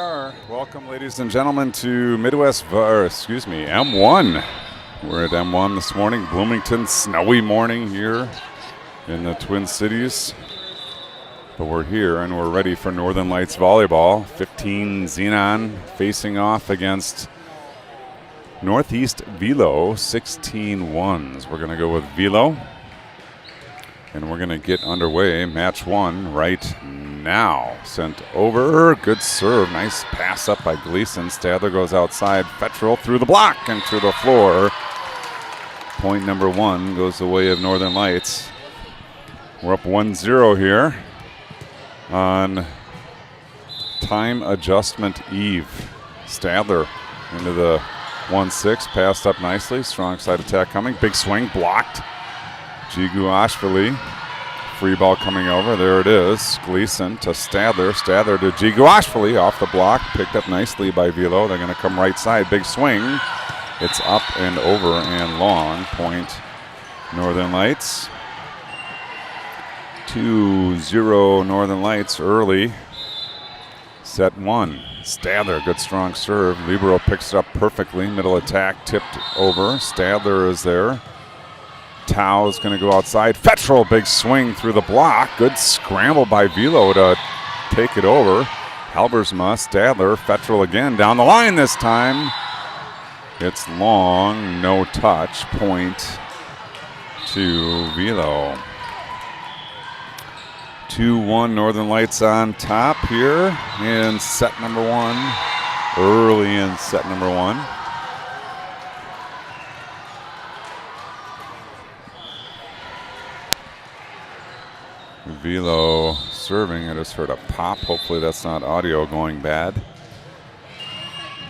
are. Welcome, ladies and gentlemen, to M1. We're at M1 this morning. Bloomington, snowy morning here in the Twin Cities. But we're here and we're ready for Northern Lights volleyball. 15 Xenon facing off against Northeast Velo, 16 ones. We're going to go with Velo. And we're going to get underway. Match one right now. Sent over. Good serve. Nice pass up by Gleason. Stadler goes outside. Fettrell through the block and to the floor. Point number one goes the way of Northern Lights. We're up 1-0 here on time adjustment eve. Stadler into the 1-6. Passed up nicely. Strong side attack coming. Big swing. Blocked. Jigu Ashvili, free ball coming over. There it is. Gleason to Stadler. Stadler to Jigu Ashvili off the block. Picked up nicely by Velo. They're going to come right side. Big swing. It's up and over and long. Point Northern Lights. 2-0 Northern Lights early. Set one. Stadler, good strong serve. Libero picks it up perfectly. Middle attack tipped over. Stadler is there. Tao is going to go outside. Fettrell, big swing through the block. Good scramble by Velo to take it over. Halbersma, Stadler, Fettrell again down the line this time. It's long, no touch. Point to Velo. 2-1 Northern Lights on top here in set number one. Early in set number one. Velo serving. I just heard a pop. Hopefully that's not audio going bad.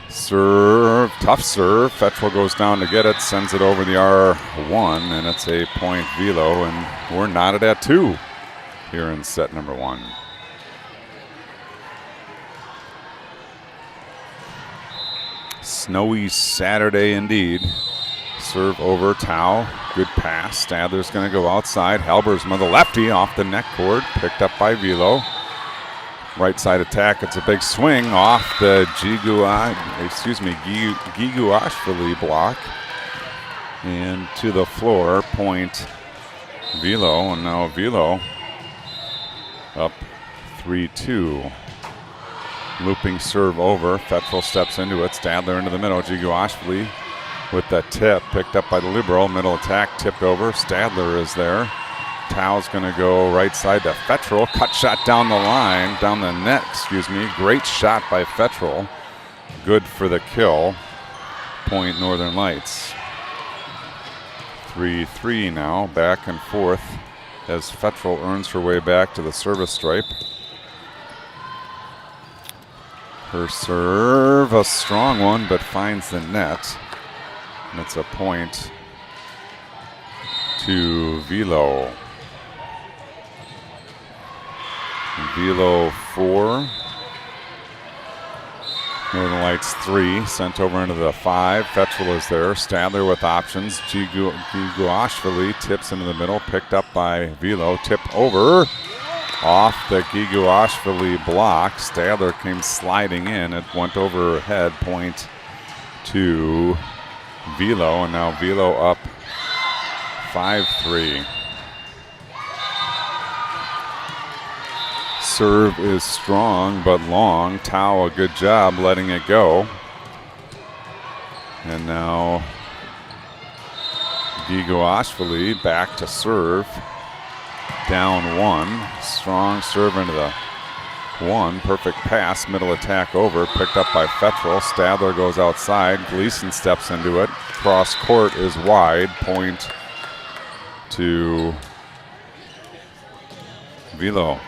Serve. Tough serve. Fettrell goes down to get it. Sends it over the R1. And it's a point Velo. And we're knotted at 2 here in set number one. Snowy Saturday indeed. Serve over Tao. Good pass. Stadler's going to go outside. Halbersma, the lefty, off the neck cord. Picked up by Velo. Right side attack. It's a big swing off the Gigu Ashvili block. And to the floor. Point Velo. And now Velo up 3-2. Looping serve over. Fettrell steps into it. Stadler into the middle. Gigu Ashvili with that tip, picked up by the Libero. Middle attack, tipped over. Stadler is there. Tao's going to go right side to Fettrell. Cut shot down the line, down the net, Great shot by Fettrell. Good for the kill. Point Northern Lights. 3-3 now, back and forth as Fettrell earns her way back to the service stripe. Her serve, a strong one, but finds the net. And it's a point to Velo. Velo 4. Northern Lights 3. Sent over into the 5. Fettrell is there. Stadler with options. Gigu Ashvili tips into the middle. Picked up by Velo. Tipped over. Off the Gigu Ashvili block. Stadler came sliding in. It went over her head. Point to Velo, and now Velo up 5-3. Serve is strong but long. Tao, a good job letting it go. And now Gigu Ashvili back to serve. Down 1. Strong serve into the 1. Perfect pass. Middle attack over. Picked up by Fettrell. Stadler goes outside. Gleason steps into it. Cross court is wide. Point to Velo.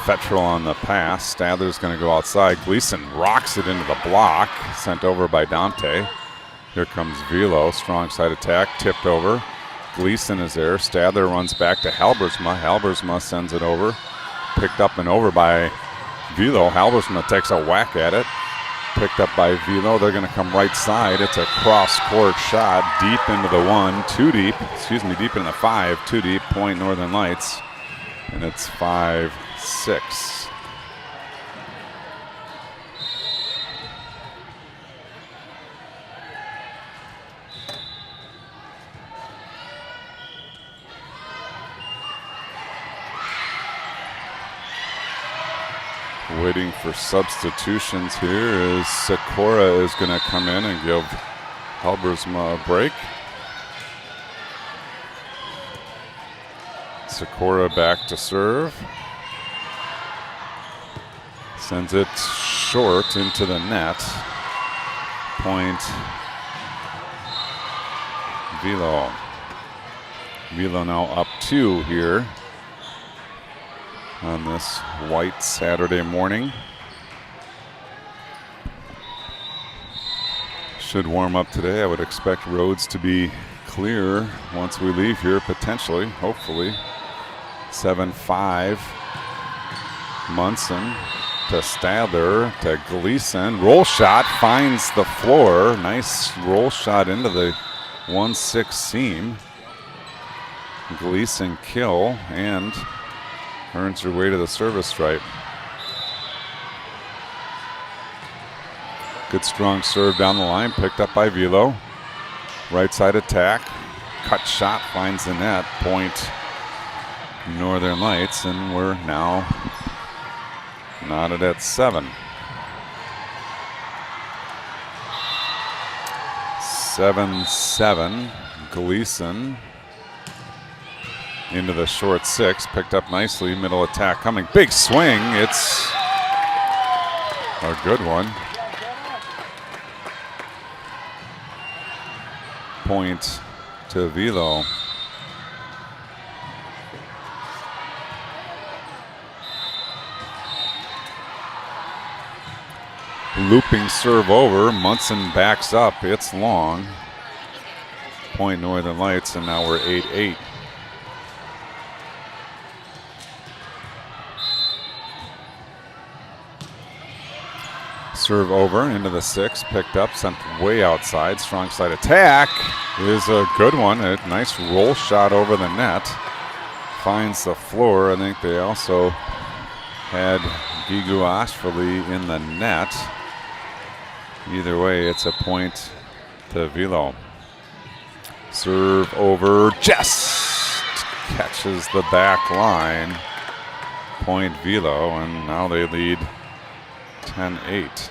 Fettrell on the pass. Stadler's going to go outside. Gleason rocks it into the block. Sent over by Dante. Here comes Velo. Strong side attack. Tipped over. Gleason is there. Stadler runs back to Halbersma. Halbersma sends it over. Picked up and over by Velo. Halbersma takes a whack at it. Picked up by Velo. They're going to come right side. It's a cross-court shot deep into the 1, too deep. Deep into the 5, too deep. Point Northern Lights. And it's 5-6. Waiting for substitutions here is Sikora is going to come in and give Halbersma a break. Sikora back to serve. Sends it short into the net. Point Velo. Velo now up 2 here on this white Saturday morning. Should warm up today. I would expect roads to be clear once we leave here, potentially, hopefully. 7-5. Munson to Stadler to Gleason. Roll shot finds the floor. Nice roll shot into the 1-6 seam. Gleason kill and earns her way to the service stripe. Good strong serve down the line, picked up by Velo. Right side attack, cut shot finds the net. Point Northern Lights, and we're now knotted at 7. 7-7. Gleason into the short 6, picked up nicely, middle attack coming, big swing, it's a good one. Point to Velo. Looping serve over, Munson backs up, it's long. Point Northern Lights, and now we're 8-8. Serve over into the 6, picked up, sent way outside. Strong side attack is a good one. A nice roll shot over the net. Finds the floor. I think they also had Gigu Ashfali in the net. Either way, it's a point to Velo. Serve over, just catches the back line. Point Velo, and now they lead 10-8.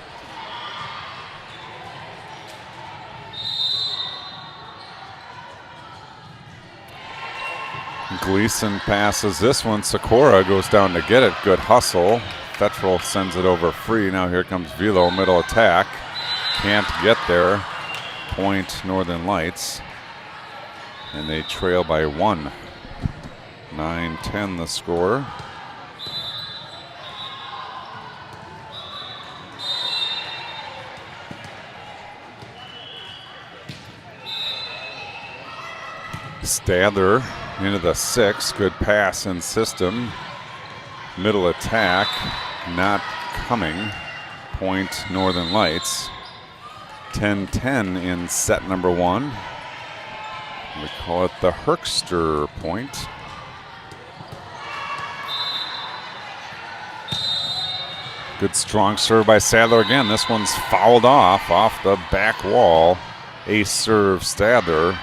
Gleason passes this one. Sikora goes down to get it. Good hustle. Fettrell sends it over free. Now here comes Velo, middle attack. Can't get there. Point Northern Lights. And they trail by 1. 9-10 the score. Stadler into the 6, good pass in system. Middle attack, not coming. Point Northern Lights. 10-10 in set number 1. We call it the Herkster point. Good strong serve by Stadler again. This one's fouled off the back wall. Ace serve Stadler.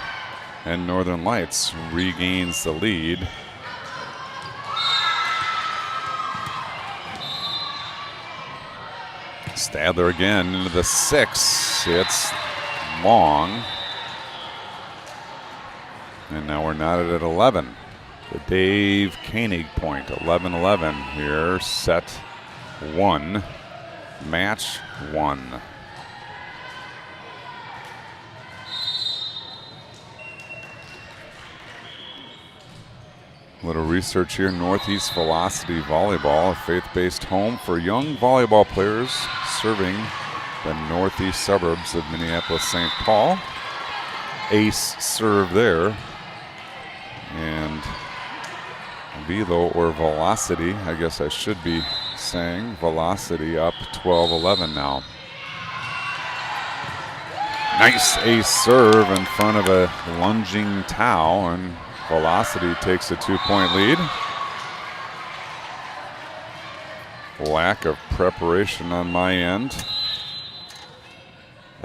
And Northern Lights regains the lead. Stadler again into the 6. It's long. And now we're knotted at 11. The Dave Koenig point, 11-11 here, set 1, match 1. Little research here. Northeast Velocity Volleyball, a faith-based home for young volleyball players serving the northeast suburbs of Minneapolis-St. Paul. Ace serve there. And Velo, or Velocity, I guess I should be saying, Velocity up 12-11 now. Nice ace serve in front of a lunging Tau, and Velocity takes a 2-point lead. Lack of preparation on my end.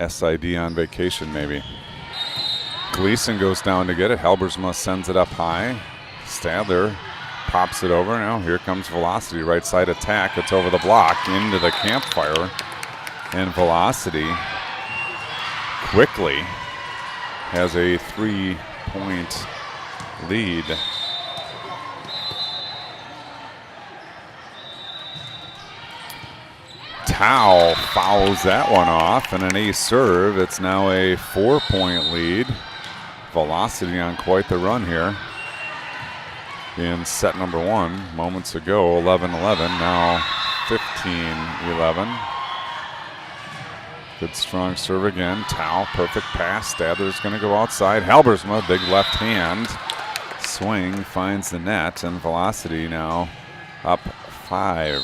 SID on vacation, maybe. Gleason goes down to get it. Halbersma sends it up high. Stadler pops it over. Now here comes Velocity. Right side attack. It's over the block into the campfire. And Velocity quickly has a 3-point lead. Tau fouls that one off, and an ace serve. It's now a 4-point lead. Velocity on quite the run here in set number 1. Moments ago, 11-11, now 15-11. Good strong serve again. Tau, perfect pass. Stadler's going to go outside. Halbersma, big left hand. Swing, finds the net, and Velocity now up 5.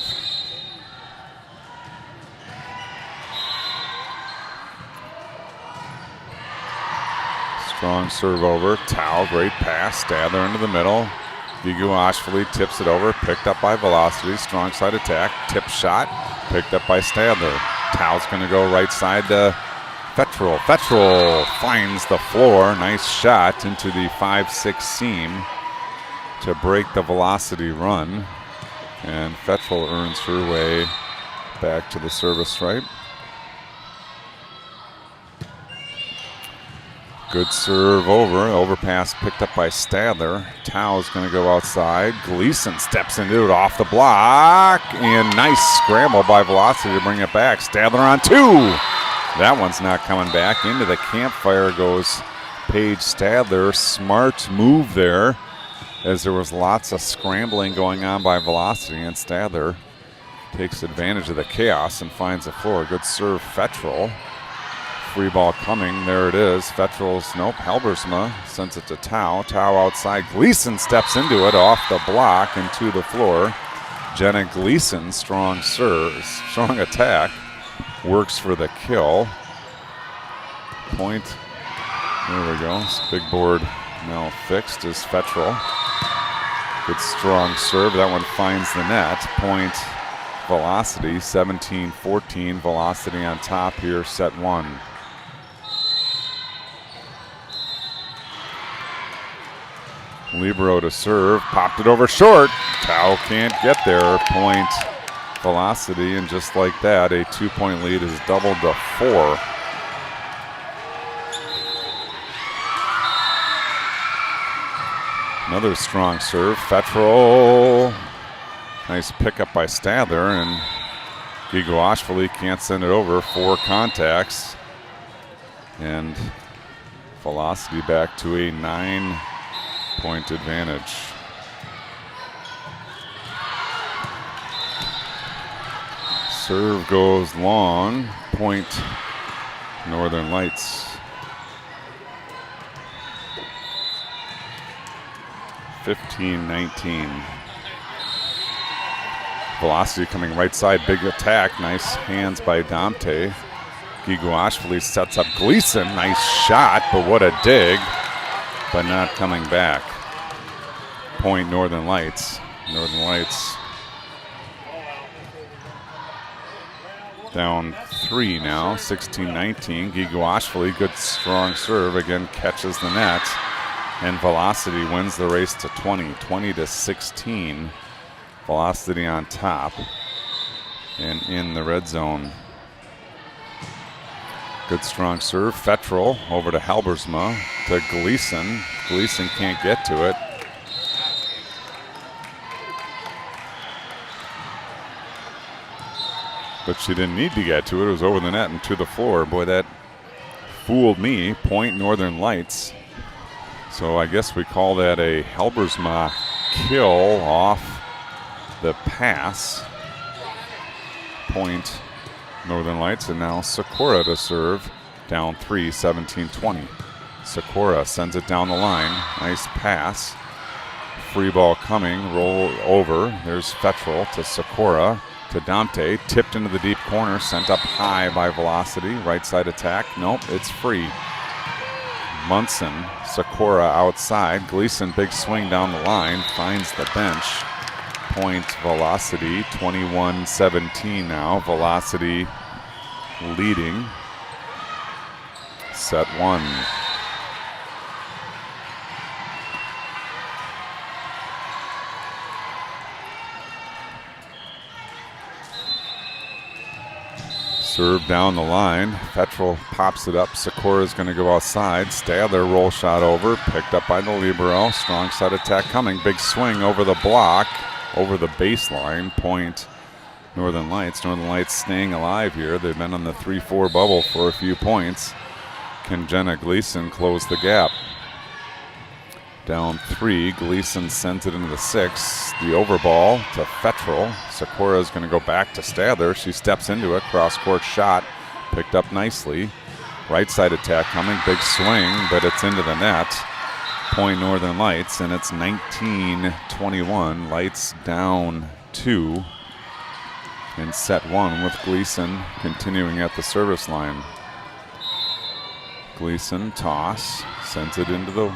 Strong serve over. Tau, great pass. Stadler into the middle. Gigu Ashfali tips it over. Picked up by Velocity. Strong side attack. Tip shot. Picked up by Stadler. Tau's going to go right side to Fettrell. Fettrell finds the floor. Nice shot into the 5-6 seam to break the Velocity run. And Fettrell earns her way back to the service stripe. Good serve over. Overpass picked up by Stadler. Tau's going to go outside. Gleason steps into it off the block. And nice scramble by Velocity to bring it back. Stadler on 2. That one's not coming back. Into the campfire goes Paige Stadler. Smart move there, as there was lots of scrambling going on by Velocity. And Stadler takes advantage of the chaos and finds the floor. Good serve, Fettrell. Free ball coming. There it is. Fettrell's, nope, Halbersma sends it to Tau. Tau outside. Gleason steps into it off the block and to the floor. Jenna Gleason, strong serve, strong attack. Works for the kill. Point. There we go. Big board now fixed is Fettrell. Good strong serve. That one finds the net. Point Velocity. 17-14. Velocity on top here, set 1. Libero to serve, popped it over short. Tau can't get there. Point Velocity, and just like that, a 2-point lead is doubled to 4. Another strong serve. Fettrell. Nice pickup by Stadler, and Gigu Ashfali can't send it over. 4 contacts. And Velocity back to a 9-point advantage. Serve goes long. Point Northern Lights. 15-19. Velocity coming right side, big attack. Nice hands by Dante. Gigu Ashfali sets up Gleason. Nice shot, but what a dig. But not coming back. Point Northern Lights. Northern Lights down 3 now, 16-19. Gigu Ashfali, good strong serve, again catches the net. And Velocity wins the race to 20-16. Velocity on top and in the red zone. Good strong serve. Fettrell over to Halbersma to Gleason. Gleason can't get to it. But she didn't need to get to it. It was over the net and to the floor. Boy, that fooled me. Point Northern Lights. So I guess we call that a Halbersma kill off the pass. Point Northern Lights, and now Sikora to serve. Down 3, 17-20. Sikora sends it down the line. Nice pass. Free ball coming, roll over. There's Fettrell to Sikora. to Dante, tipped into the deep corner, sent up high by Velocity. Right side attack, nope, it's free. Munson, Sikora outside. Gleason, big swing down the line, finds the bench. Point Velocity, 21-17 now. Velocity leading. Set one. Serve down the line. Petrel pops it up. Sikora's going to go outside. Stadler roll shot over. Picked up by the libero. Strong side attack coming. Big swing over the block. Over the baseline. Point Northern Lights. Northern Lights staying alive here. They've been on the 3-4 bubble for a few points. Can Jenna Gleason close the gap? Down 3. Gleason sends it into the 6. The overball to Fetrel. Sikora is going to go back to Stadler. She steps into it. Cross-court shot. Picked up nicely. Right side attack coming. Big swing, but it's into the net. Point Northern Lights, and it's 19-21. Lights down 2 in set 1 with Gleason continuing at the service line. Gleason toss. Sends it into the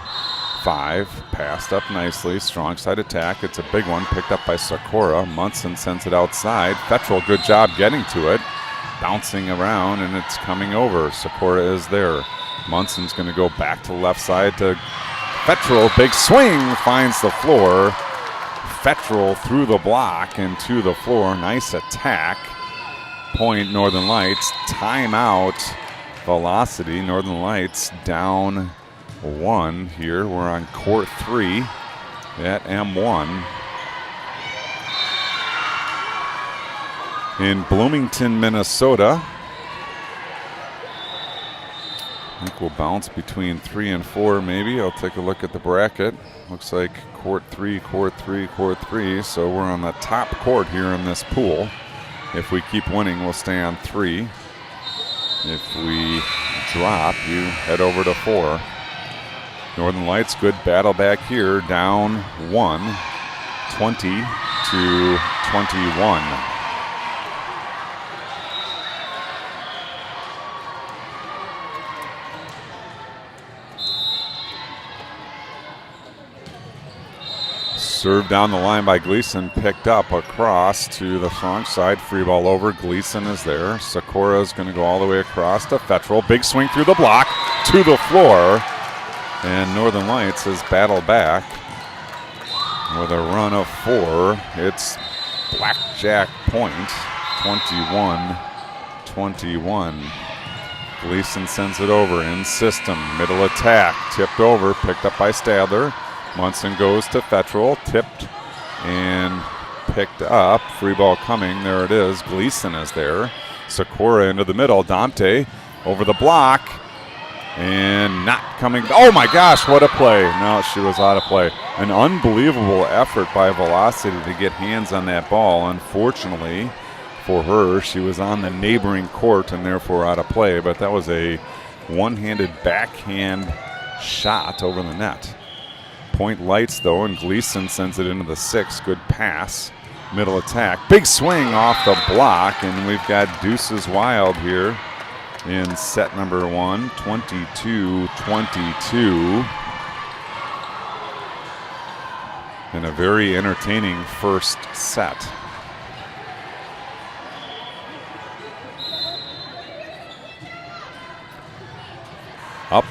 5, passed up nicely, strong side attack. It's a big one, picked up by Sikora. Munson sends it outside. Fetrel, good job getting to it. Bouncing around, and it's coming over. Sikora is there. Munson's going to go back to the left side to Fetrel. Big swing, finds the floor. Fetrel through the block and to the floor. Nice attack. Point Northern Lights. Timeout. Velocity. Northern Lights down 1 here. We're on court 3 at M1. In Bloomington, Minnesota. I think we'll bounce between 3 and 4 maybe. I'll take a look at the bracket. Looks like court 3, court 3, court 3. So we're on the top court here in this pool. If we keep winning, we'll stay on 3. If we drop, you head over to 4. Northern Lights, good battle back here, down 1, 20-21. Served down the line by Gleason, picked up across to the strong side, free ball over. Gleason is there. Sikora is going to go all the way across to Fetrel. Big swing through the block to the floor. And Northern Lights has battled back with a run of 4. It's Blackjack Point, 21-21. Gleason sends it over in system. Middle attack, tipped over, picked up by Stadler. Munson goes to Fetrel, tipped and picked up. Free ball coming, there it is. Gleason is there. Sikora into the middle. Dante over the block. And not coming. Oh my gosh, what a play. No, she was out of play. An unbelievable effort by Velocity to get hands on that ball. Unfortunately for her, she was on the neighboring court and therefore out of play. But that was a one-handed backhand shot over the net. Point Lights though, and Gleason sends it into the 6. Good pass. Middle attack. Big swing off the block, and we've got Deuces Wild here in set number 1, 22-22. And a very entertaining first set. Up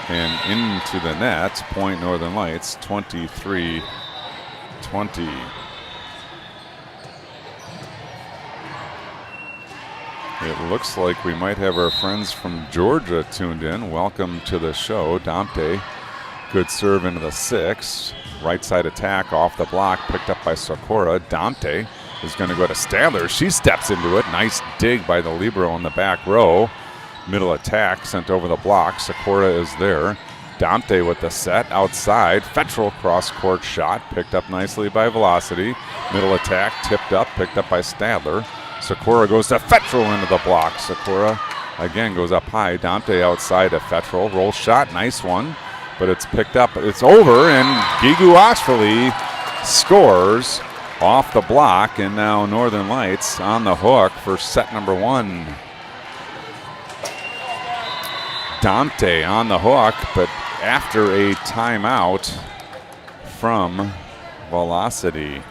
and into the net. Point Northern Lights, 23-20. It looks like we might have our friends from Georgia tuned in. Welcome to the show. Dante, good serve into the 6. Right side attack off the block, picked up by Sikora. Dante is going to go to Stadler. She steps into it. Nice dig by the libero in the back row. Middle attack sent over the block. Sikora is there. Dante with the set outside. Fetrel cross-court shot, picked up nicely by Velocity. Middle attack, tipped up, picked up by Stadler. Sikora goes to Fetrel into the block. Sikora again goes up high. Dante outside to Fetrel. Roll shot, nice one. But it's picked up. It's over, and Gigu Osterley scores off the block, and now Northern Lights on the hook for set number 1. Dante on the hook, but after a timeout from Velocity.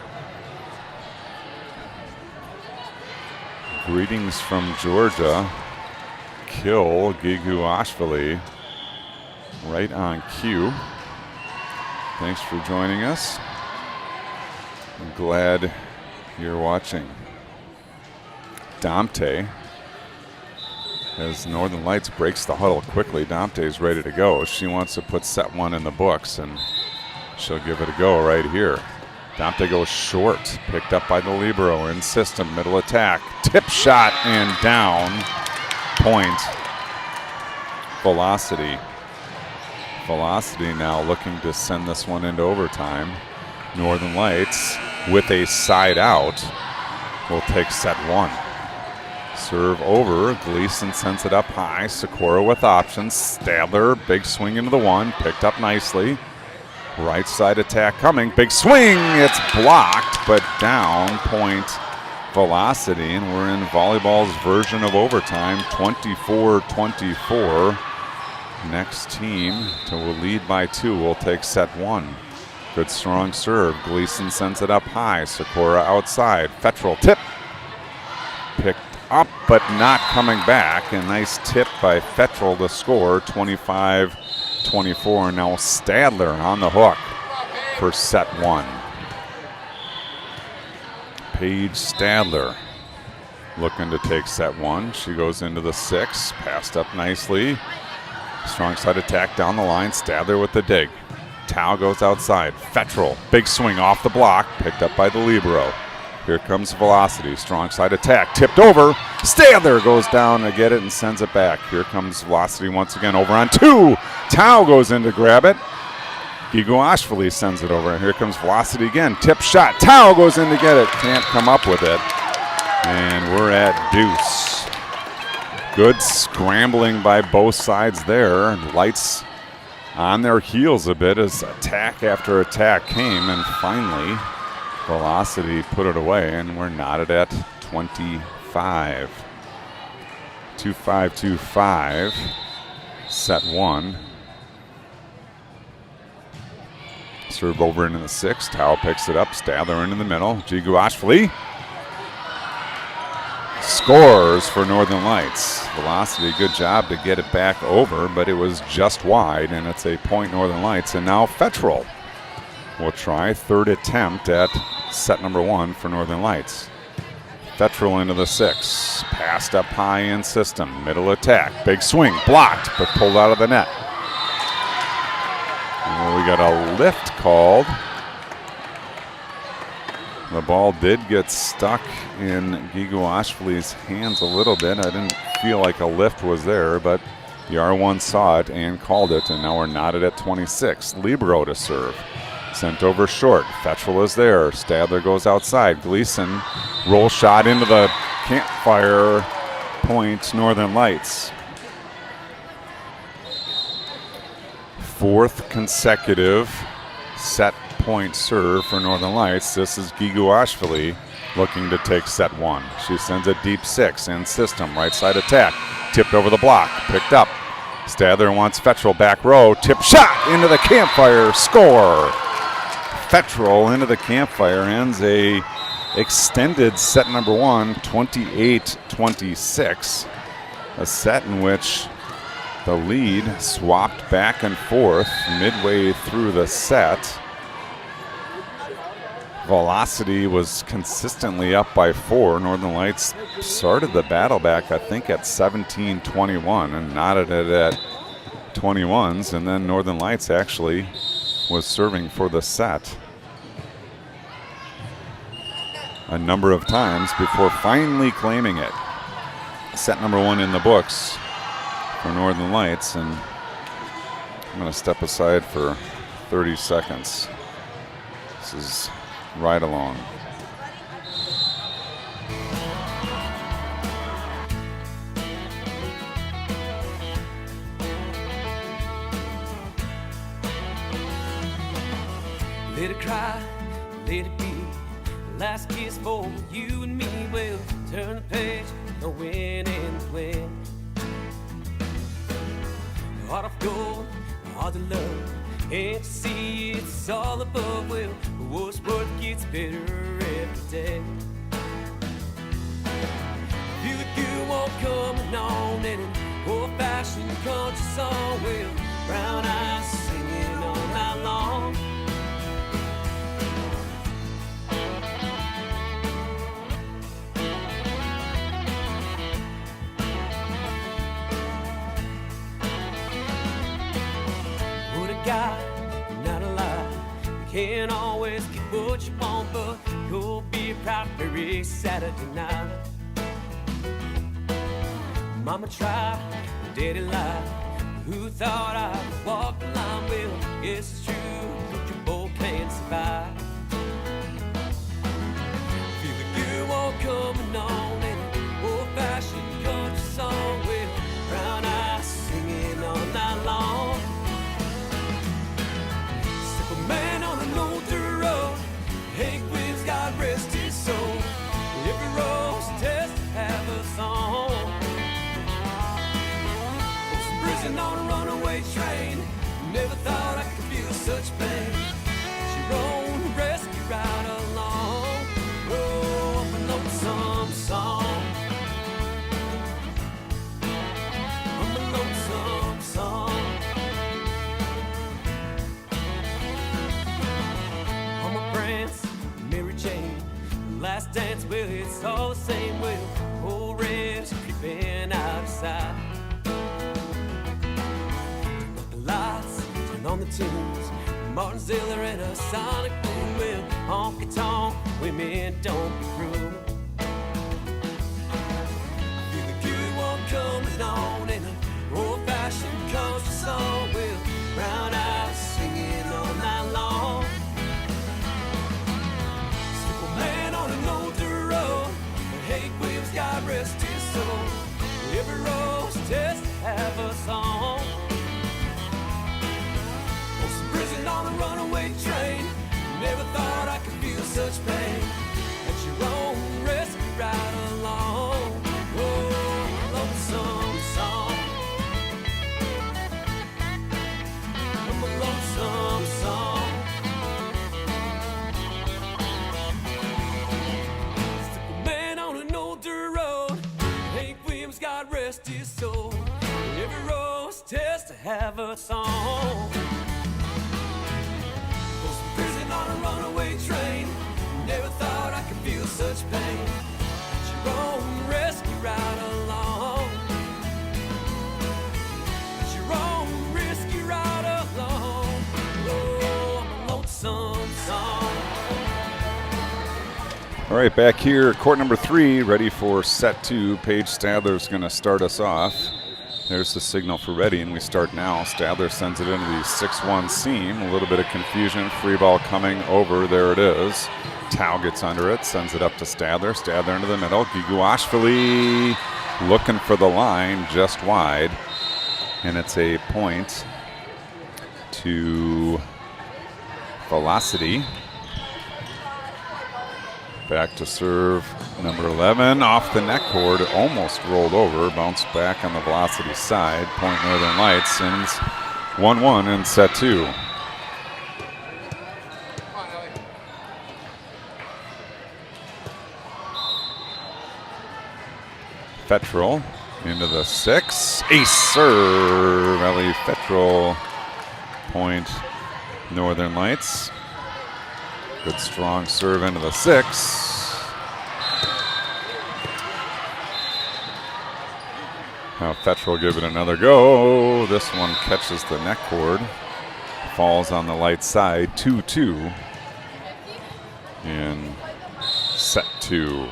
Greetings from Georgia. Kill Giguashvili right on cue. Thanks for joining us. I'm glad you're watching. Dante, as Northern Lights breaks the huddle quickly, Dante's ready to go. She wants to put set 1 in the books, and she'll give it a go right here. Dante goes short, picked up by the libero in system, middle attack, tip shot and down. Point. Velocity. Velocity now looking to send this one into overtime. Northern Lights with a side out will take set 1. Serve over. Gleason sends it up high. Sikora with options. Stadler, big swing into the 1. Picked up nicely. Right side attack coming. Big swing. It's blocked, but down. Point Velocity. And we're in volleyball's version of overtime. 24-24. Next team to lead by 2 will take set 1. Good strong serve. Gleason sends it up high. Sikora outside. Fettrell tip. Picked up but not coming back. A nice tip by Fettrell to score. 25-24. Now Stadler on the hook for set 1. Paige Stadler looking to take set 1. She goes into the 6. Passed up nicely. Strong side attack down the line. Stadler with the dig. Tao goes outside. Fettrell, big swing off the block. Picked up by the libero. Here comes Velocity. Strong side attack. Tipped over. Stadler goes down to get it and sends it back. Here comes Velocity once again over on 2. Tao goes in to grab it. Giguashvili sends it over. And here comes Velocity again. Tip shot. Tao goes in to get it. Can't come up with it. And we're at deuce. Good scrambling by both sides there. Lights on their heels a bit as attack after attack came, and finally Velocity put it away, and we're knotted at 25. 2-5-2-5. Set 1. Serve over into the 6. Tao picks it up. Stadler into the middle. Giguashvili scores for Northern Lights. Velocity, good job to get it back over, but it was just wide, and it's a point Northern Lights. And now Fettrell will try third attempt at set number 1 for Northern Lights. Fettrell into the 6. Passed up high in system. Middle attack. Big swing. Blocked, but pulled out of the net. And we got a lift called. The ball did get stuck in Giguashvili's hands a little bit. I didn't feel like a lift was there, but the R1 saw it and called it, and now we're knotted at 26. Libero to serve. Sent over short. Fettrell is there. Stadler goes outside. Gleason roll shot into the campfire. Point Northern Lights. 4th consecutive set point serve for Northern Lights. This is Giguashvili looking to take set 1. She sends a deep 6 in system. Right side attack. Tipped over the block. Picked up. Stadler wants Fettrell back row. Tip shot into the campfire. Score. Fettrell into the campfire ends a extended set number 1, 28-26. A set in which the lead swapped back and forth midway through the set. Velocity was consistently up by 4. Northern Lights started the battle back, I think, at 17-21 and knotted it at 21s. And then Northern Lights actually was serving for the set a number of times before finally claiming it. Set number 1 in the books for Northern Lights, and I'm going to step aside for 30 seconds. This is right along. Let it cry, let it be, last kiss for you and me. We'll turn the page, the win and the win. Heart of gold, heart of love. Can't you see it's all above? Well, what's worth gets better every day. Feel the good won't coming on in an old-fashioned country song. Well, brown eyes singing all night long. What a guy, not a lie. You can't always get what you want, but you'll be proud every Saturday night. Mama tried, daddy lied. Who thought I'd walk the line? Well, yes, it's true, but you both can't survive. Feel the good walk coming on in an old-fashioned country song. Well, brown eyes singing all night long. Simple man on an old dirt road. Hank Williams, God rest his soul. Every road's a test to have a song. Prison on a runaway train. Never thought I could feel such pain. She rode a rescue ride along. Oh, I'm a lonesome song. I'm a lonesome song. I'm a Prince, Mary Jane. Last dance, well, it's all the same. Well, old red's creeping outside. Lights, turn on the tunes. Martin Ziller and a sonic boom. Well, honky tonk, women don't be cruel. I feel the good one coming on in an old-fashioned country song. Well, brown eyes singing all night long. Simple man on an old dirt road. Hank Williams, God rest his soul. Every road's a test to have a song. Prison on a runaway train. Never thought I could feel such pain. At your own rescue ride along. Oh, lonesome song. I'm a lonesome song. Simple man on an old dirt road. Hank Williams, God rest his soul. Every road's a test to have a song. On a runaway train. Never thought I could feel such pain. At your own rescue ride along. At your own rescue ride along. Oh, I'm a lonesome song. All right, back here, court number 3, ready for set 2. Paige Stadler's going to start us off. There's the signal for ready, and we start now. Stadler sends it into the 6-1 seam. A little bit of confusion. Free ball coming over. There it is. Tao gets under it, sends it up to Stadler. Stadler into the middle. Giguashvili looking for the line, just wide. And it's a point to Velocity. Back to serve number 11, off the net cord, almost rolled over, bounced back on the Velocity side. Point Northern Lights sends 1-1 in set 2. Fettrell into the 6, ace serve, Ellie Fettrell, point Northern Lights. Good strong serve into the 6. Now Fettrell give it another go. This one catches the net cord. Falls on the light side, 2-2 in set 2.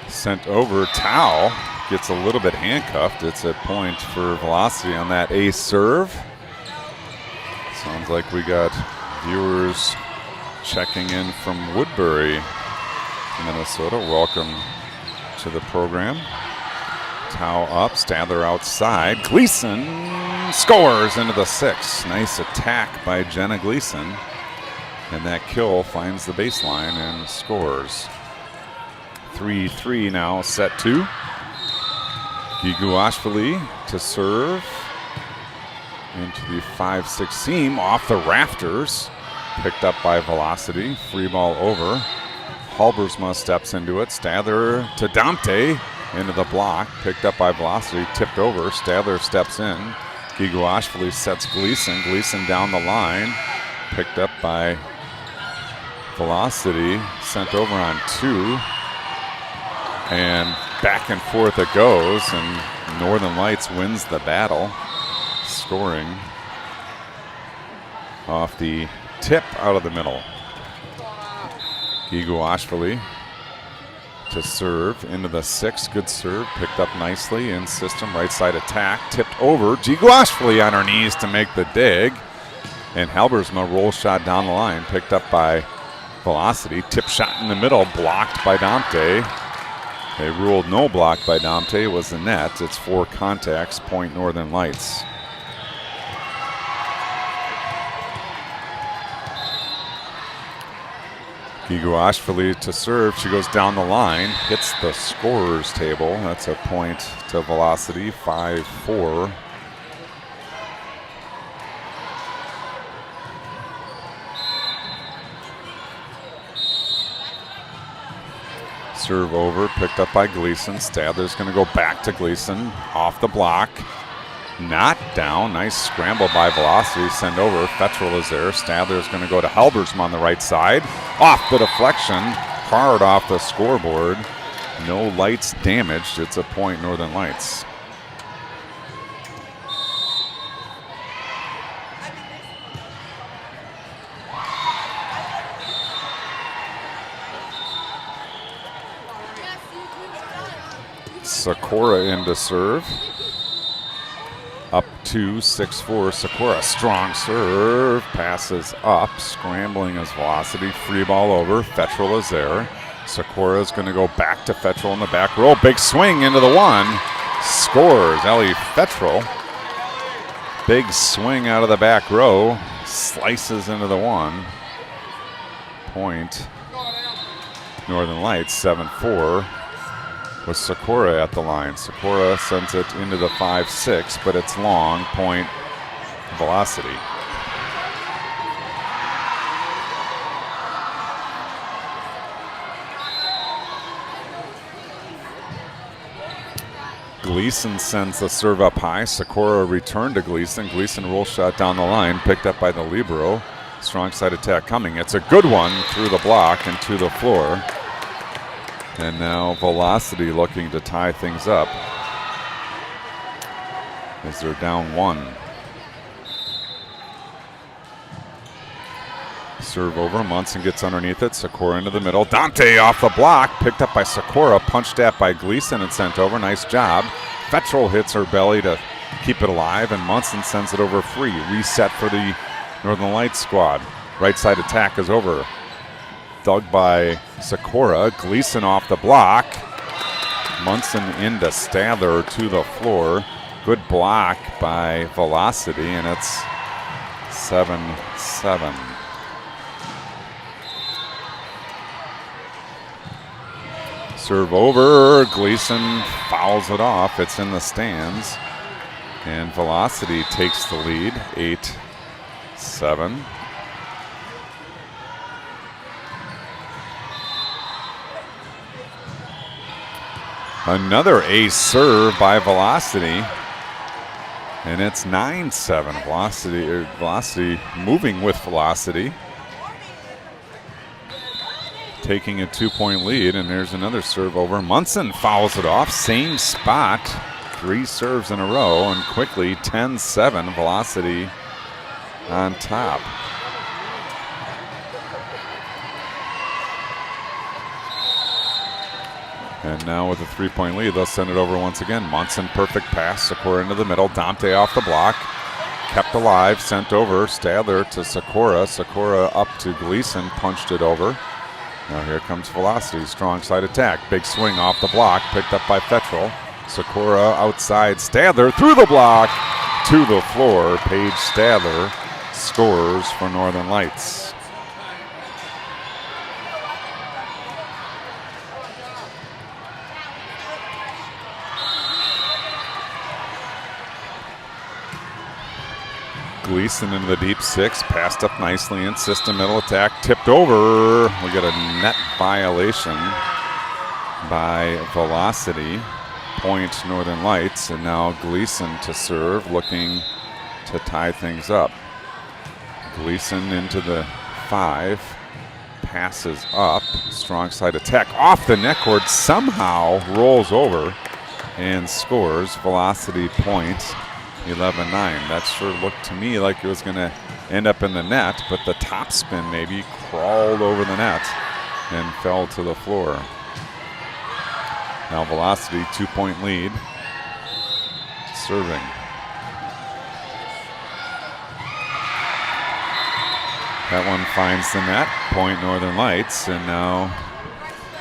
Sent over. Tao gets a little bit handcuffed. It's a point for Velocity on that ace serve. Sounds like we got viewers checking in from Woodbury, Minnesota. Welcome to the program. Tau up, Stadler outside. Gleason scores into the 6. Nice attack by Jenna Gleason. And that kill finds the baseline and scores. 3-3 now, set 2. Giguashvili to serve into the 5-6 seam off the rafters. Picked up by Velocity. Free ball over. Halbersma steps into it. Stadler to Dante into the block. Picked up by Velocity. Tipped over. Stadler steps in. Giguashvili sets Gleason. Gleason down the line. Picked up by Velocity. Sent over on 2. And back and forth it goes. And Northern Lights wins the battle. Scoring off the tip out of the middle. Giguashvili to serve into the 6. Good serve. Picked up nicely in system. Right side attack. Tipped over. Giguashvili on her knees to make the dig. And Halbersma roll shot down the line. Picked up by Velocity. Tip shot in the middle. Blocked by Dante. They ruled no block by Dante. It was the net. It's 4 contacts. Point Northern Lights. Giguashvili to serve. She goes down the line, hits the scorer's table. That's a point to Velocity, 5-4. Serve over, picked up by Gleason. Stadler's going to go back to Gleason, off the block. Not down. Nice scramble by Velocity. Send over. Fettrell is there. Stadler's going to go to Halbersma on the right side. Off the deflection. Hard off the scoreboard. No lights damaged. It's a point Northern Lights. Sakura in to serve. Up 2-6-4. Sakura, strong serve. Passes up. Scrambling is Velocity. Free ball over. Fettrell is there. Sakura is going to go back to Fettrell in the back row. Big swing into the 1. Scores. Ellie Fettrell. Big swing out of the back row. Slices into the 1. Point. Northern Lights 7-4. With Sakura at the line. Sakura sends it into the 5-6, but it's long. Point Velocity. Gleason sends the serve up high. Sakura returned to Gleason. Gleason roll shot down the line, picked up by the libero. Strong side attack coming. It's a good one through the block and to the floor. And now Velocity looking to tie things up as they're down 1. Serve over. Munson gets underneath it. Sakura into the middle. Dante off the block. Picked up by Sakura. Punched at by Gleason and sent over. Nice job. Fettrell hits her belly to keep it alive, and Munson sends it over free. Reset for the Northern Lights squad. Right side attack is over. Dug by Sakura. Gleason off the block. Munson into Stadler to the floor. Good block by Velocity, and it's 7-7. Serve over. Gleason fouls it off. It's in the stands. And Velocity takes the lead, 8-7. Another ace serve by Velocity, and it's 9-7. Velocity moving with Velocity, taking a 2-point lead, and there's another serve over. Munson fouls it off, same spot, 3 serves in a row, and quickly 10-7. Velocity on top. And now with a 3-point lead, they'll send it over once again. Munson, perfect pass. Sakura into the middle. Dante off the block. kept alive, sent over. Stadler to Sikora. Sikora up to Gleason, punched it over. Now here comes Velocity, strong side attack. Big swing off the block, picked up by Fetchel. Sikora outside, Stadler through the block to the floor. Paige Stadler scores for Northern Lights. Gleason into the deep 6, passed up nicely in system, middle attack, tipped over. We get a net violation by Velocity. Point Northern Lights, and now Gleason to serve, looking to tie things up. Gleason into the 5, passes up, strong side attack off the net cord, somehow rolls over and scores. Velocity point, 11-9. That sure looked to me like it was going to end up in the net, but the top spin maybe crawled over the net and fell to the floor. Now Velocity, 2-point lead. Serving. That one finds the net. Point Northern Lights. And now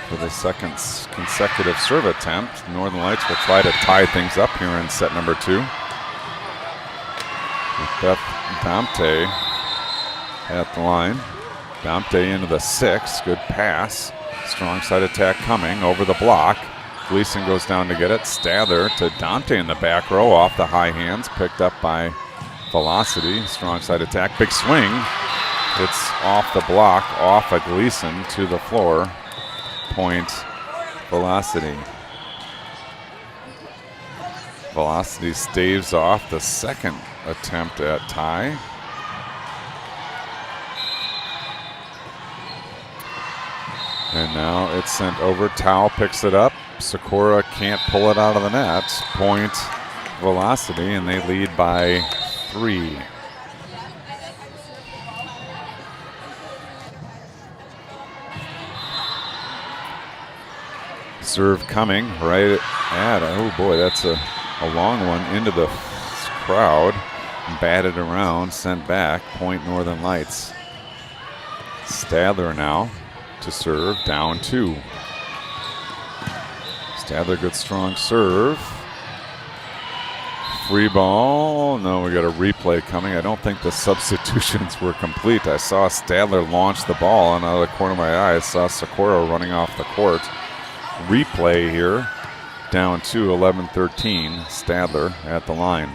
for the second consecutive serve attempt, Northern Lights will try to tie things up here in set number 2. With Beth Domte at the line. Domte into the 6. Good pass. Strong side attack coming over the block. Gleason goes down to get it. Stadler to Domte in the back row off the high hands. Picked up by Velocity. Strong side attack. Big swing. It's off the block, off of Gleason to the floor. Point Velocity. Velocity staves off the second attempt at tie. And now it's sent over. Tao picks it up. Sikora can't pull it out of the net. Point Velocity, and they lead by 3. Serve coming right at, oh boy, that's a long one into the crowd. Batted around, sent back. Point Northern Lights. Stadler now to serve, down 2. Stadler, good strong serve. Free ball. No, we got a replay coming. I don't think the substitutions were complete. I saw Stadler launch the ball, and out of the corner of my eye, I saw Sikora running off the court. Replay here. Down 2, 11-13. Stadler at the line.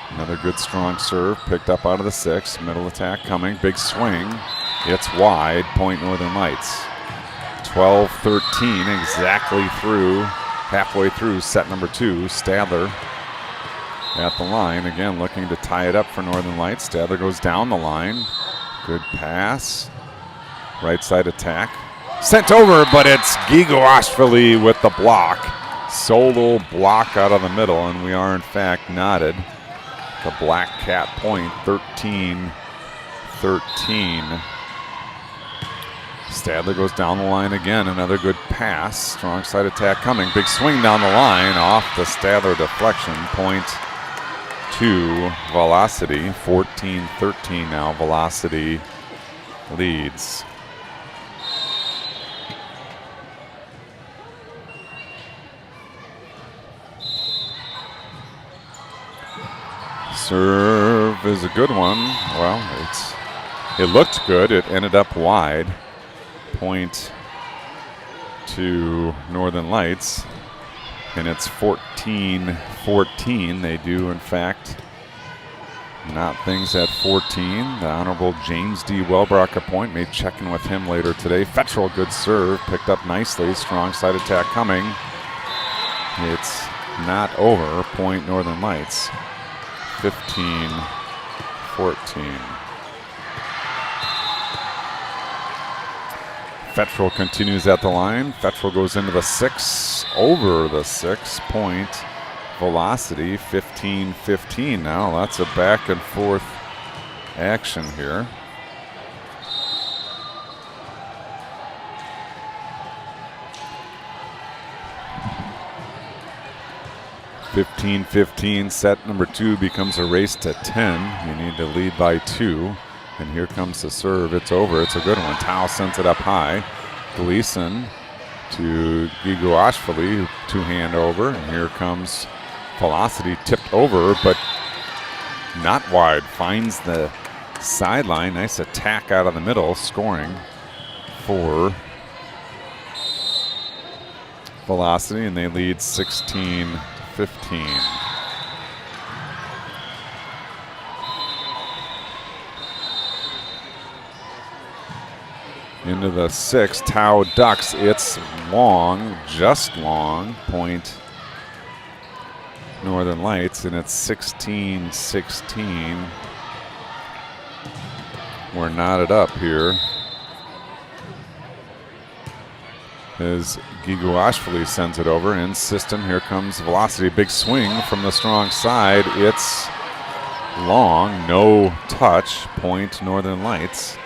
Another good strong serve, picked up out of the 6. Middle attack coming. Big swing. It's wide. Point Northern Lights. 12-13, exactly through, halfway through set number 2. Stadler at the line, again looking to tie it up for Northern Lights. Stadler goes down the line. Good pass. Right side attack. Sent over, but it's Gigo Ashvili with the block. Solo block out of the middle, and we are in fact knotted. The Black Cat point, 13-13. Stadler goes down the line again. Another good pass. Strong side attack coming. Big swing down the line off the Stadler deflection. Point to Velocity. 14-13 now. Velocity leads. Serve is a good one. Well, it looked good. It ended up wide. Point to Northern Lights, and it's 14-14. They do, in fact, knot things at 14. The Honorable James D. Welbrock a point. May check in with him later today. Fetchel, good serve, picked up nicely. Strong side attack coming. It's not over. Point Northern Lights. 15-14. Fetchel continues at the line. Fetchel goes into the 6, over the 6. Point Velocity, 15-15 now. That's a back and forth action here. 15-15, set number 2 becomes a race to 10. You need to lead by 2. And here comes the serve. It's over. It's a good one. Tao sends it up high. Gleason to Giguashvili, 2-hand over. And here comes Velocity, tipped over, but not wide. Finds the sideline. Nice attack out of the middle, scoring for Velocity, and they lead 16-15. Into the 6th, Tao ducks. It's long, just long, point Northern Lights, and it's 16-16. We're knotted up here as Giguashvili sends it over in system. Here comes Velocity. Big swing from the strong side. It's long, no touch, point Northern Lights.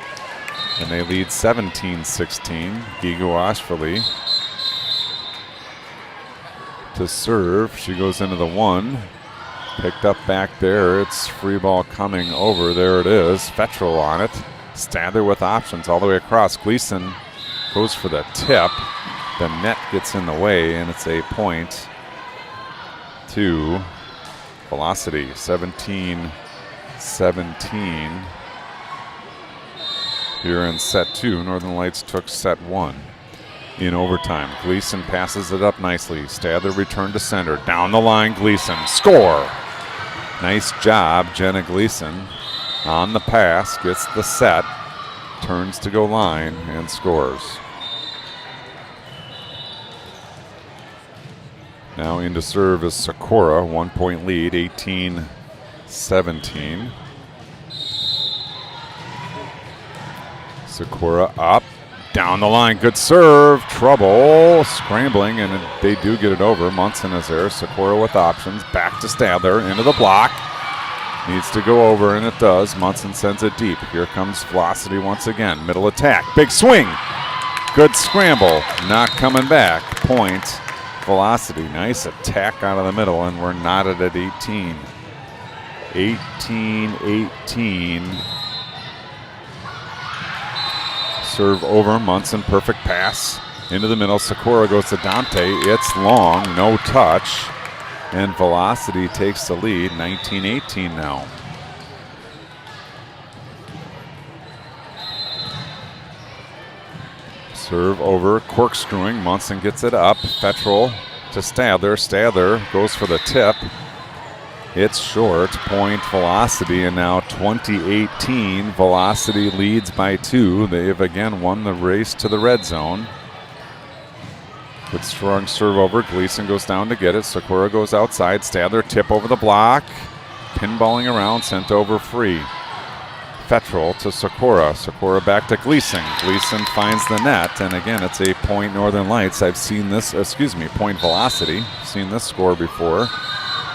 And they lead 17-16. Giguashvili to serve. She goes into the 1. Picked up back there. It's free ball coming over. There it is. Fetrel on it. Stadler with options all the way across. Gleason goes for the tip. The net gets in the way, and it's a point to Velocity. 17-17 here in set 2. Northern Lights took set 1. In overtime, Gleason passes it up nicely. Stadler returned to center. Down the line, Gleason. Score! Nice job, Jenna Gleason. On the pass, gets the set, turns to go line, and scores. Now into serve is Sakura. 1-point lead, 18-17. Sakura up. Down the line, good serve, trouble, scrambling, and they do get it over. Munson is there, Sakura with options, back to Stadler, into the block. Needs to go over, and it does. Munson sends it deep. Here comes Velocity once again. Middle attack, big swing. Good scramble, not coming back. Point, Velocity. Nice attack out of the middle, and we're knotted at 18. 18-18. Serve over, Munson, perfect pass into the middle. Sakura goes to Dante. It's long, no touch, and Velocity takes the lead. 19-18 now. Serve over, corkscrewing. Munson gets it up. Fetrel to Stadler. Stadler goes for the tip. It's short, point Velocity, and now 20-18. Velocity leads by 2. They have again won the race to the red zone. Good strong serve over. Gleason goes down to get it. Sakura goes outside. Stadler tip over the block. Pinballing around, sent over free. Fetrel to Sakura. Sakura back to Gleason. Gleason finds the net, and again, it's a point Northern Lights. I've seen this, point Velocity. Seen this score before.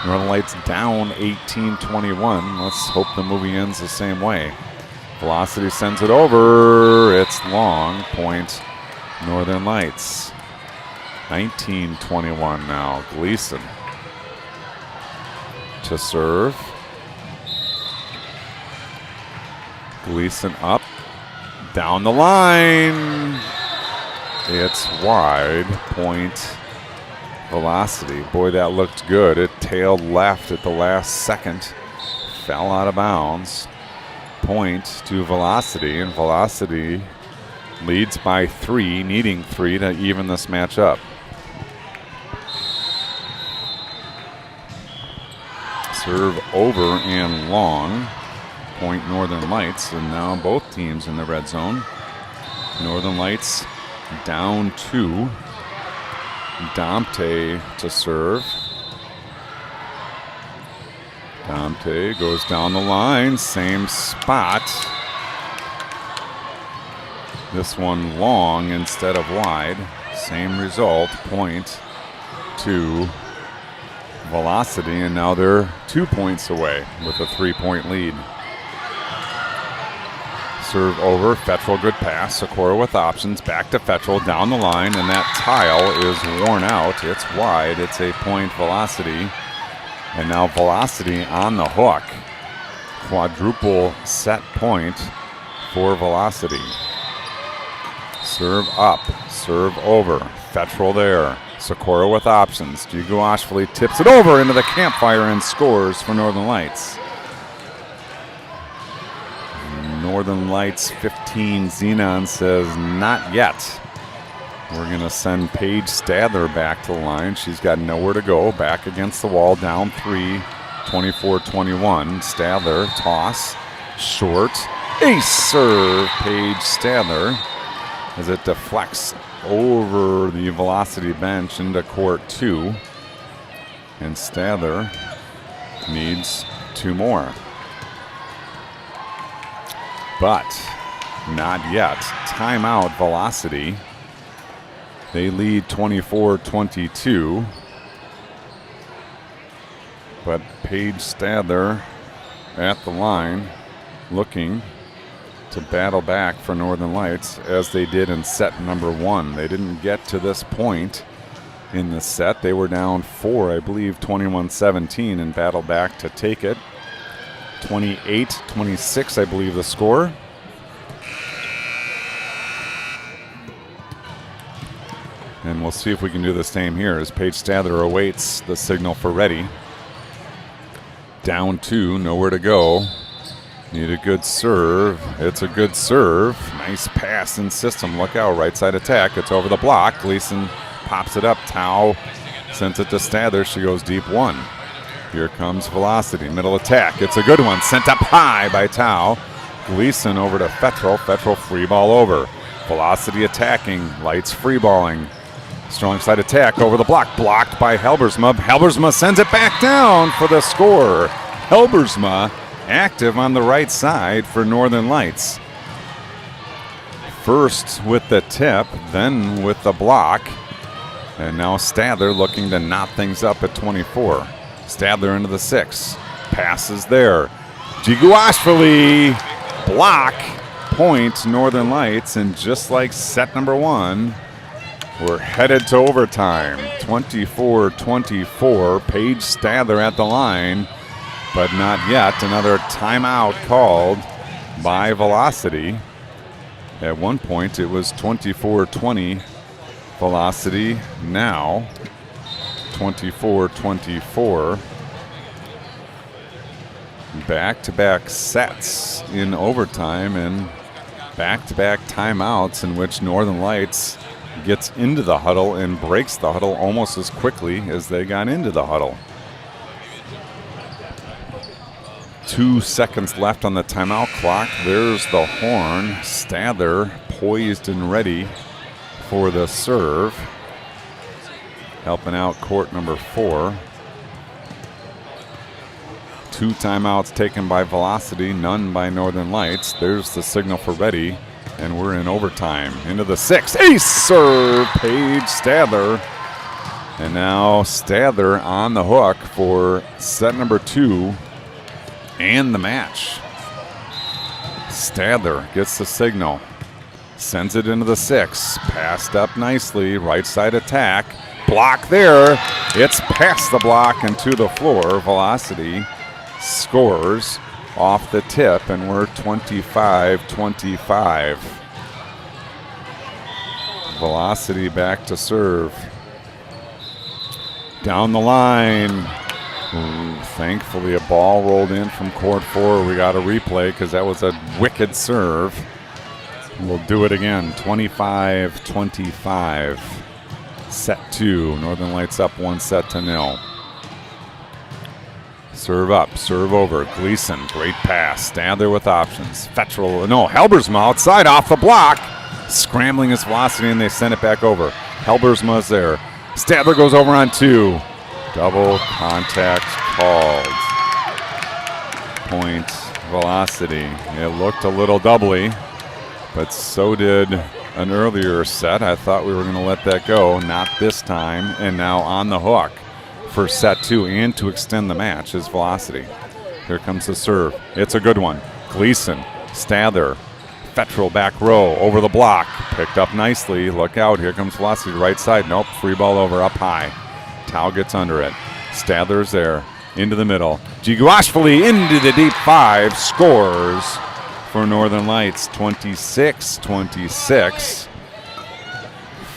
Northern Lights down 18-21. Let's hope the movie ends the same way. Velocity sends it over. It's long. Point Northern Lights. 19-21 now. Gleason to serve. Gleason up. Down the line. It's wide. Point Velocity. Boy, that looked good. It tailed left at the last second. Fell out of bounds. Point to Velocity, and Velocity leads by 3, needing 3 to even this match up. Serve over and long. Point Northern Lights, and now both teams in the red zone. Northern Lights down 2. Dante to serve. Dante goes down the line, same spot. This one long instead of wide. Same result, point to Velocity, and now they're 2 points away with a 3-point lead. Serve over, Fetrel, good pass. Sakura with options, back to Fetrel, down the line, and that tile is worn out. It's wide. It's a point Velocity. And now Velocity on the hook. Quadruple set point for Velocity. Serve up, serve over. Fettrell there. Socorro with options. Jiguashvili tips it over into the campfire and scores for Northern Lights. Northern Lights 15. Xenon says not yet. We're going to send Paige Stadler back to the line. She's got nowhere to go. Back against the wall, down 3, 24-21. Stadler, toss, short. Ace serve, Paige Stadler, as it deflects over the Velocity bench into court 2. And Stadler needs 2 more. But not yet. Timeout, Velocity. They lead 24-22. But Paige Stadler at the line looking to battle back for Northern Lights as they did in set number 1. They didn't get to this point in the set. They were down 4, I believe, 21-17, and battled back to take it. 28-26, I believe, the score. And we'll see if we can do the same here as Paige Stadler awaits the signal for ready. Down 2, nowhere to go. Need a good serve. It's a good serve. Nice pass in system. Look out, right side attack. It's over the block. Gleason pops it up. Tao sends it to Stadler. She goes deep 1. Here comes Velocity. Middle attack. It's a good one. Sent up high by Tao. Gleason over to Fettrell. Fettrell free ball over. Velocity attacking. Lights free balling. Strong side attack over the block. Blocked by Helbersma. Helbersma sends it back down for the score. Helbersma active on the right side for Northern Lights. First with the tip, then with the block. And now Stadler looking to knot things up at 24. Stadler into the 6. Passes there. Jiguashvili block. Point Northern Lights. And just like set number 1, we're headed to overtime. 24-24. Paige Stadler at the line, but not yet. Another timeout called by Velocity. At one point, it was 24-20 Velocity. Now, 24-24. Back-to-back sets in overtime and back-to-back timeouts in which Northern Lights gets into the huddle and breaks the huddle almost as quickly as they got into the huddle. 2 seconds left on the timeout clock. There's the horn. Stadler poised and ready for the serve. Helping out court number 4. 2 timeouts taken by Velocity, none by Northern Lights. There's the signal for ready, and we're in overtime. Into the 6th. Ace serve, Paige Stadler. And now Stadler on the hook for set number 2 and the match. Stadler gets the signal. Sends it into the 6. Passed up nicely. Right side attack. Block there. It's past the block and to the floor. Velocity scores off the tip, and we're 25-25. Velocity back to serve. Down the line. Ooh, thankfully, a ball rolled in from court 4. We got a replay because that was a wicked serve. We'll do it again. 25-25. Set 2. Northern Lights up 1-0. Serve up, serve over. Gleason, great pass. Stadler with options. Fettrell, no, Helbersma outside off the block. Scrambling his Velocity, and they send it back over. Helbersma's there. Stadler goes over on 2. Double contact called. Point Velocity. It looked a little doubly, but so did an earlier set. I thought we were going to let that go. Not this time. And now on the hook for set 2 and to extend the match is Velocity. Here comes the serve. It's a good one. Gleason, Stadler, Fettrell back row over the block. Picked up nicely. Look out. Here comes Velocity right side. Nope. Free ball over up high. Tao gets under it. Stadler's there. into the middle. Giguashvili into the deep 5, scores for Northern Lights, 26-26.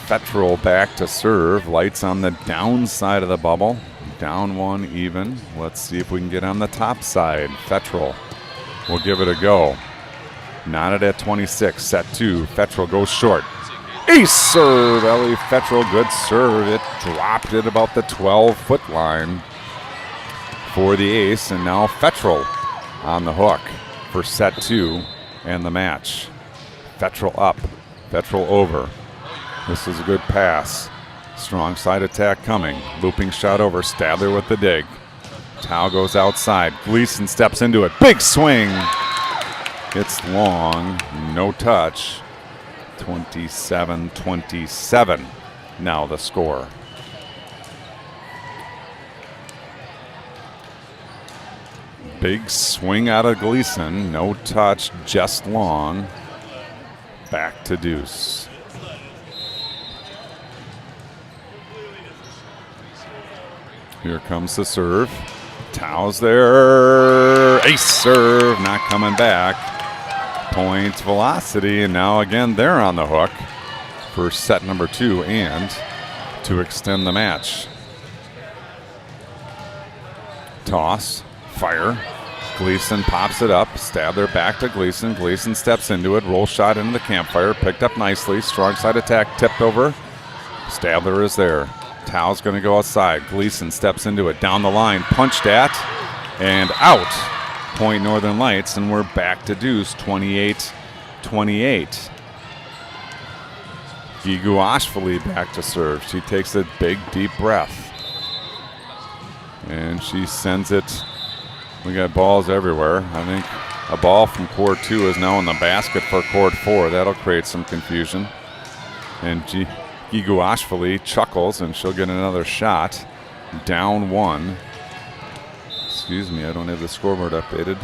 Fettrell back to serve. Lights on the downside of the bubble. Down 1 even. Let's see if we can get on the top side. Fettrell will give it a go. Knotted at 26, set 2. Fettrell goes short. Ace serve, Ellie Fettrell, good serve. It dropped at about the 12-foot line for the ace, and now Fettrell on the hook for set 2 and the match. Fettrell up, Fettrell over. This is a good pass. Strong side attack coming. Looping shot over, Stadler with the dig. Tao goes outside, Gleason steps into it. Big swing. It's long, no touch. 27-27. Now the score. Big swing out of Gleason, no touch, just long. Back to deuce. Here comes the serve. Tao's there. Ace serve, not coming back. Point velocity, and now again they're on the hook for set number 2 and to extend the match. Toss, fire. Gleason pops it up. Stadler back to Gleason. Gleason steps into it. Roll shot into the campfire. Picked up nicely. Strong side attack tipped over. Stadler is there. Tao's going to go outside. Gleason steps into it. Down the line. Punched at and out. Point Northern Lights, and we're back to deuce. 28-28. Giguashvili back to serve. She takes a big, deep breath. And she sends it. We got balls everywhere. I think a ball from court 2 is now in the basket for court 4. That'll create some confusion. And Giguashvili chuckles, and she'll get another shot. Down 1. Excuse me, I don't have the scoreboard updated.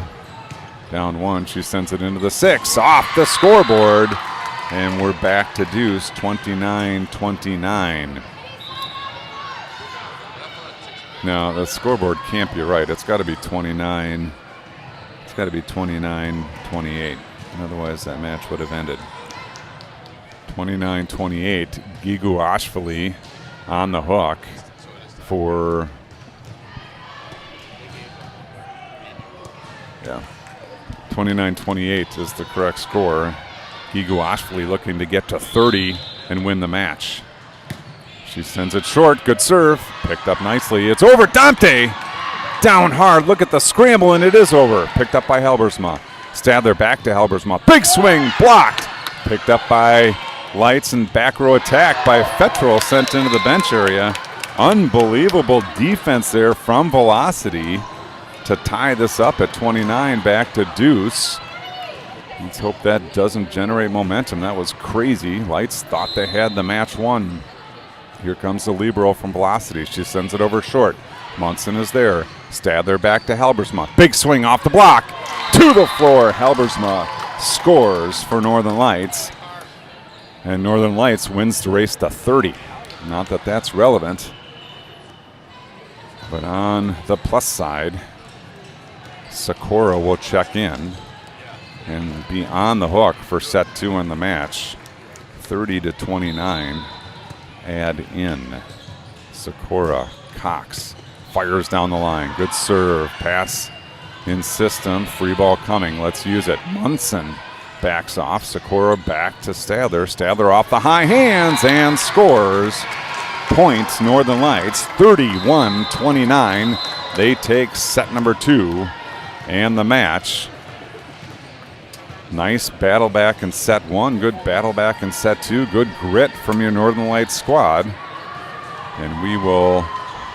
Down 1. She sends it into the 6. Off the scoreboard. And we're back to deuce, 29-29. Now, the scoreboard can't be right. It's got to be 29. It's got to be 29-28. Otherwise, that match would have ended. 29-28. Giguashvili on the hook for... Yeah. 29-28 is the correct score. Giguashvili looking to get to 30 and win the match. She sends it short. Good serve. Picked up nicely. It's over. Dante down hard. Look at the scramble, and it is over. Picked up by Halbersma. Stadler back to Halbersma. Big swing. Blocked. Picked up by Lights, and back row attack by Fettrell sent into the bench area. Unbelievable defense there from Velocity to tie this up at 29, back to deuce. Let's hope that doesn't generate momentum. That was crazy. Lights thought they had the match won. Here comes the libero from Velocity. She sends it over short. Munson is there. Stadler back to Halbersma. Big swing off the block. To the floor. Halbersma scores for Northern Lights. And Northern Lights wins the race to 30. Not that that's relevant. But on the plus side, Sakura will check in and be on the hook for set 2 in the match. 30-29. Add in Sakura. Cox fires down the line. Good serve. Pass in system. Free ball coming. Let's use it. Munson backs off. Sakura back to Stadler. Stadler off the high hands and scores. Points Northern Lights. 31-29. They take set number 2 and the match. Nice battle back in set 1. Good battle back in set 2. Good grit from your Northern Lights squad. And we will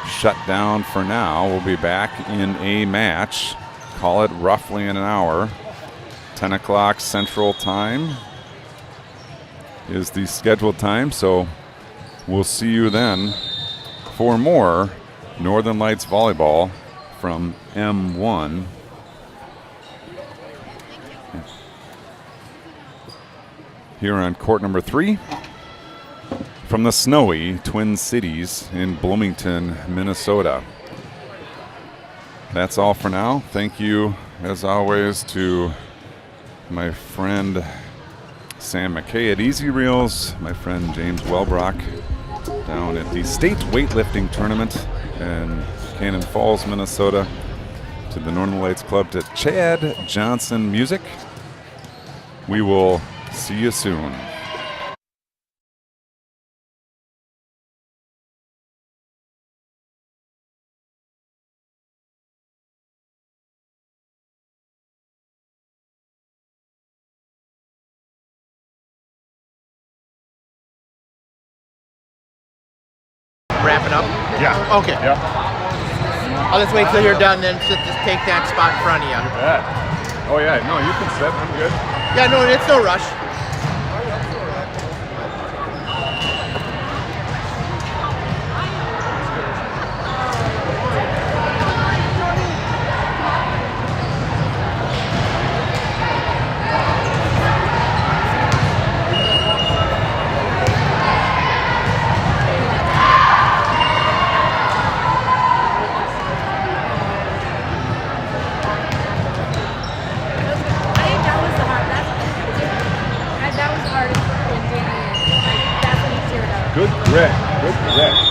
shut down for now. We'll be back in a match. Call it roughly in an hour. 10 o'clock Central Time is the scheduled time. So we'll see you then for more Northern Lights volleyball from M1. Here on court number 3 from the snowy Twin Cities in Bloomington, Minnesota. that's all for now. Thank you, as always, to my friend Sam McKay at Easy Reels, my friend James Welbrock down at the state weightlifting tournament in Cannon Falls, Minnesota, to the Northern Lights Club, to Chad Johnson Music. We will see you soon. Wrapping up? Yeah. Okay. Yep. I'll just wait till you're done, then just take that spot in front of you. Yeah. Oh yeah. No, you can sit. I'm good. Yeah, no, it's no rush. Good grit. Good grit.